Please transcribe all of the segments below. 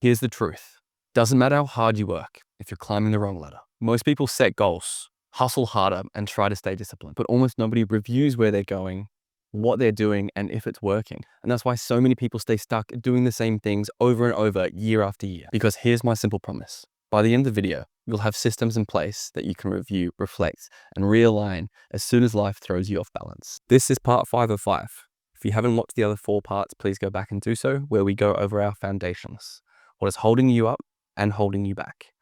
Here's the truth. Doesn't matter how hard you work if you're climbing the wrong ladder. Most people set goals, hustle harder, and try to stay disciplined, but almost nobody reviews where they're going, what they're doing, and if it's working. And that's why so many people stay stuck doing the same things over and over year after year. Because here's my simple promise. By the end of the video, you'll have systems in place that you can review, reflect, and realign as soon as life throws you off balance. This is part 5 of 5. If you haven't watched the other 4 parts, please go back and do so, where we go over our foundations. What is holding you up and holding you back?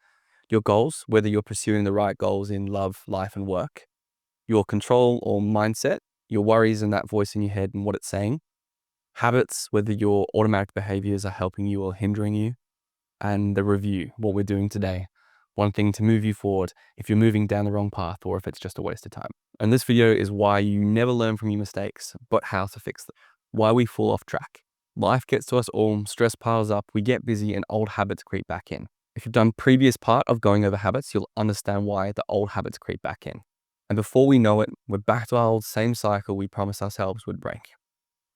Your goals, whether you're pursuing the right goals in love, life, and work. Your control or mindset, your worries and that voice in your head and what it's saying. Habits, whether your automatic behaviors are helping you or hindering you. And the review, what we're doing today. One thing to move you forward if you're moving down the wrong path or if it's just a waste of time. And this video is why you never learn from your mistakes, but how to fix them. Why we fall off track. Life gets to us all, stress piles up, we get busy, and old habits creep back in. If you've done previous part of going over habits, you'll understand why the old habits creep back in. And before we know it, we're back to our old same cycle we promised ourselves would break.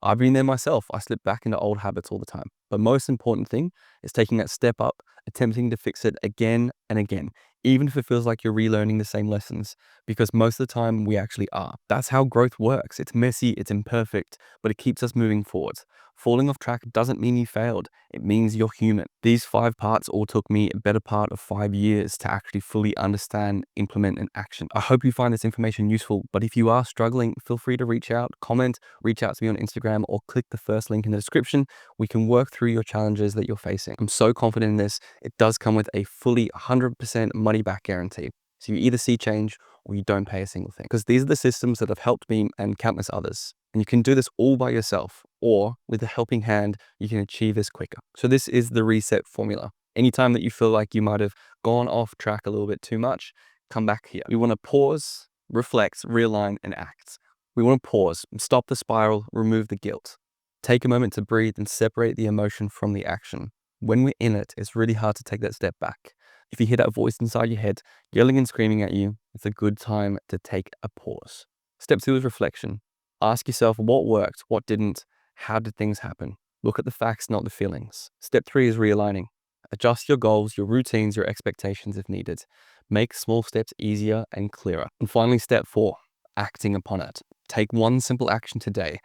I've been there myself. I slip back into old habits all the time. But most important thing is taking that step up, attempting to fix it again and again, even if it feels like you're relearning the same lessons, because most of the time we actually are. That's how growth works. It's messy, it's imperfect, but it keeps us moving forward. Falling off track doesn't mean you failed. It means you're human. These 5 parts all took me a better part of 5 years to actually fully understand, implement, and action. I hope you find this information useful, but if you are struggling, feel free to reach out, comment, reach out to me on Instagram, or click the first link in the description. We can work through your challenges that you're facing. I'm so confident in this. It does come with a fully 100% money back guarantee. So you either see change or you don't pay a single thing. Because these are the systems that have helped me and countless others. And you can do this all by yourself, or with a helping hand, you can achieve this quicker. So this is the reset formula. Anytime that you feel like you might have gone off track a little bit too much, come back here. We want to pause, reflect, realign, and act. We want to pause, stop the spiral, remove the guilt. Take a moment to breathe and separate the emotion from the action. When we're in it, it's really hard to take that step back. If you hear that voice inside your head yelling and screaming at you, it's a good time to take a pause. Step 2 is reflection. Ask yourself what worked, what didn't, how did things happen? Look at the facts, not the feelings. Step 3 is realigning. Adjust your goals, your routines, your expectations if needed. Make small steps easier and clearer. And finally, step 4, acting upon it. Take one simple action today.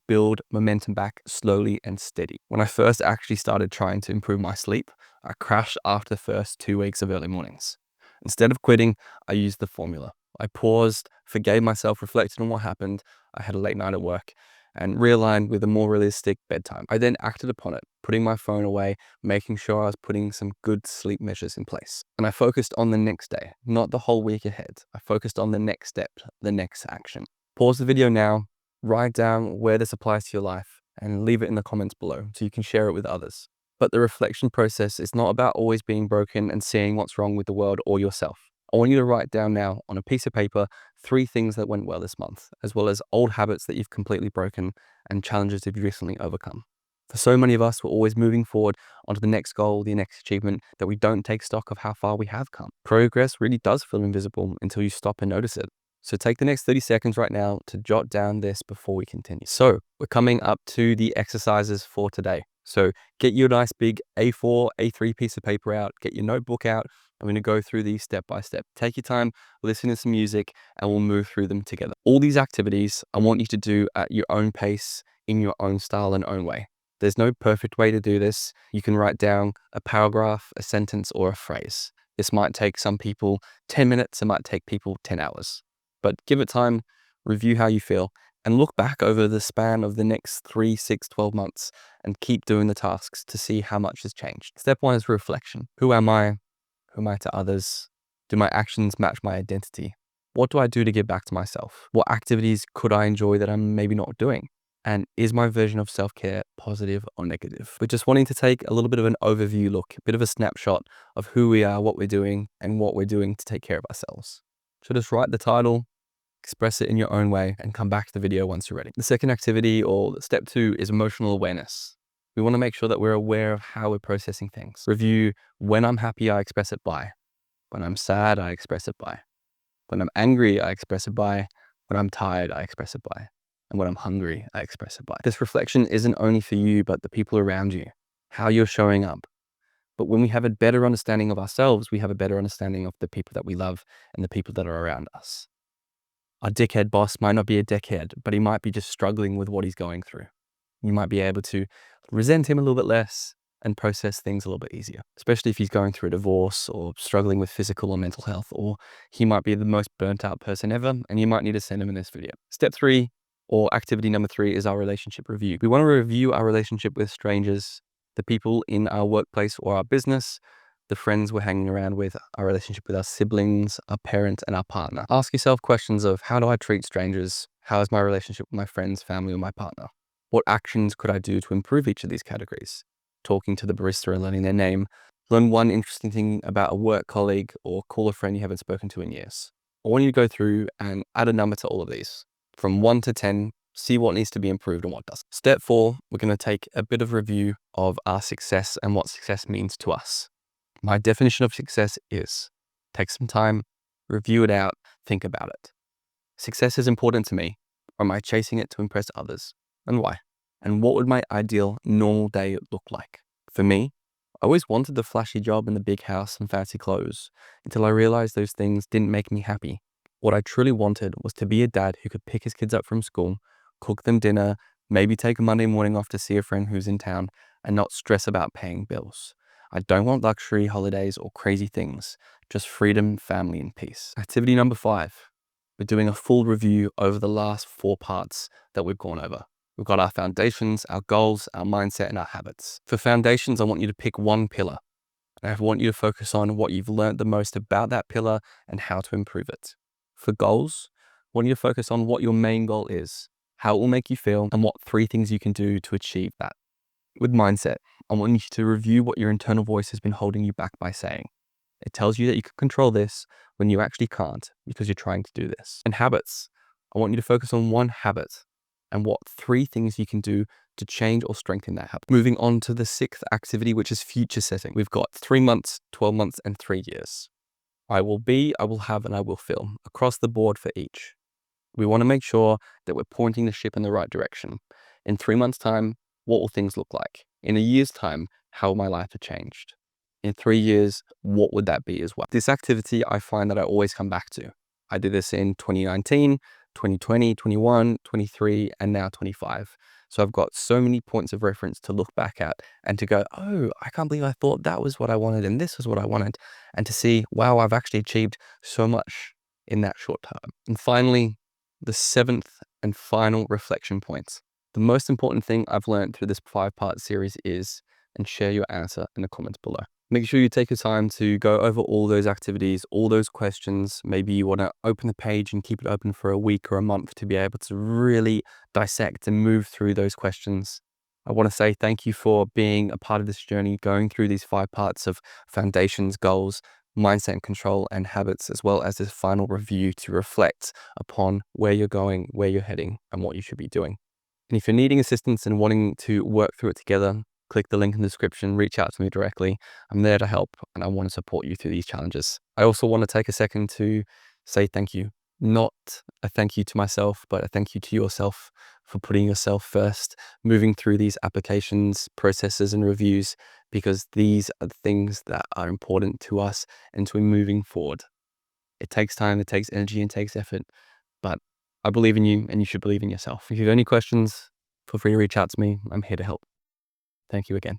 Build momentum back slowly and steady. When I first actually started trying to improve my sleep, I crashed after the first 2 weeks of early mornings. Instead of quitting, I used the formula. I paused, forgave myself, reflected on what happened. I had a late night at work and realigned with a more realistic bedtime. I then acted upon it, putting my phone away, making sure I was putting some good sleep measures in place. And I focused on the next day, not the whole week ahead. I focused on the next step, the next action. Pause the video now, write down where this applies to your life, and leave it in the comments below so you can share it with others. But the reflection process is not about always being broken and seeing what's wrong with the world or yourself. I want you to write down now on a piece of paper 3 things that went well this month, as well as old habits that you've completely broken and challenges you've recently overcome. For so many of us, we're always moving forward onto the next goal, the next achievement, that we don't take stock of how far we have come. Progress really does feel invisible until you stop and notice it. So take the next 30 seconds right now to jot down this before we continue. So we're coming up to the exercises for today. So get your nice big A4, A3 piece of paper out, get your notebook out. I'm going to go through these step by step. Take your time, listen to some music, and we'll move through them together. All these activities I want you to do at your own pace, in your own style and own way. There's no perfect way to do this. You can write down a paragraph, a sentence, or a phrase. This might take some people 10 minutes, it might take people 10 hours. But give it time, review how you feel, and look back over the span of the next 3, 6, 12 months and keep doing the tasks to see how much has changed. Step 1 is reflection. Who am I? Who am I to others? Do my actions match my identity? What do I do to give back to myself? What activities could I enjoy that I'm maybe not doing? And is my version of self-care positive or negative? We're just wanting to take a little bit of an overview look, a bit of a snapshot of who we are, what we're doing, and what we're doing to take care of ourselves. So just write the title, express it in your own way, and come back to the video once you're ready. The second activity, or step 2, is emotional awareness. We want to make sure that we're aware of how we're processing things. Review: when I'm happy, I express it by. When I'm sad, I express it by. When I'm angry, I express it by. When I'm tired, I express it by. And when I'm hungry, I express it by. This reflection isn't only for you, but the people around you. How you're showing up. But when we have a better understanding of ourselves, we have a better understanding of the people that we love and the people that are around us. Our dickhead boss might not be a dickhead, but he might be just struggling with what he's going through. You might be able to resent him a little bit less and process things a little bit easier, especially if he's going through a divorce or struggling with physical or mental health, or he might be the most burnt out person ever, and you might need to send him in this video. Step 3, or activity number 3, is our relationship review. We want to review our relationship with strangers, the people in our workplace or our business, the friends we're hanging around with, our relationship with our siblings, our parents, and our partner. Ask yourself questions of, how do I treat strangers? How is my relationship with my friends, family, or my partner? What actions could I do to improve each of these categories? Talking to the barista and learning their name. Learn one interesting thing about a work colleague, or call a friend you haven't spoken to in years. I want you to go through and add a number to all of these, from 1 to 10, see what needs to be improved and what doesn't. Step 4, we're going to take a bit of review of our success and what success means to us. My definition of success is take some time, review it out, think about it. Success is important to me, or am I chasing it to impress others? And why? And what would my ideal normal day look like? For me, I always wanted the flashy job and the big house and fancy clothes until I realized those things didn't make me happy. What I truly wanted was to be a dad who could pick his kids up from school, cook them dinner, maybe take a Monday morning off to see a friend who's in town, and not stress about paying bills. I don't want luxury, holidays, or crazy things, just freedom, family, and peace. Activity number 5. We're doing a full review over the last 4 parts that we've gone over. We've got our foundations, our goals, our mindset, and our habits. For foundations, I want you to pick one pillar. And I want you to focus on what you've learned the most about that pillar and how to improve it. For goals, I want you to focus on what your main goal is, how it will make you feel, and what 3 things you can do to achieve that. With mindset, I want you to review what your internal voice has been holding you back by saying. It tells you that you can control this when you actually can't, because you're trying to do this. And habits, I want you to focus on one habit and what 3 things you can do to change or strengthen that habit. Moving on to the 6th activity, which is future setting. We've got 3 months, 12 months, and 3 years. I will be, I will have, and I will feel across the board for each. We want to make sure that we're pointing the ship in the right direction. In 3 months' time, what will things look like? In a year's time, how will my life have changed? In 3 years, what would that be as well? This activity, I find that I always come back to. I did this in 2019, 2020, 21, 23, and now 25. So I've got so many points of reference to look back at and to go, oh, I can't believe I thought that was what I wanted and this was what I wanted. And to see, wow, I've actually achieved so much in that short term. And finally, the 7th and final reflection point. The most important thing I've learned through this 5-part series is, and share your answer in the comments below. Make sure you take your time to go over all those activities, all those questions. Maybe you want to open the page and keep it open for a week or a month to be able to really dissect and move through those questions. I want to say thank you for being a part of this journey, going through these 5 parts of foundations, goals, mindset and control, and habits, as well as this final review to reflect upon where you're going, where you're heading, and what you should be doing. And if you're needing assistance and wanting to work through it together, click the link in the description, reach out to me directly. I'm there to help and I want to support you through these challenges. I also want to take a second to say thank you. Not a thank you to myself, but a thank you to yourself for putting yourself first, moving through these applications, processes, and reviews, because these are the things that are important to us and to moving forward. It takes time, it takes energy, and takes effort, but I believe in you and you should believe in yourself. If you have any questions, feel free to reach out to me. I'm here to help. Thank you again.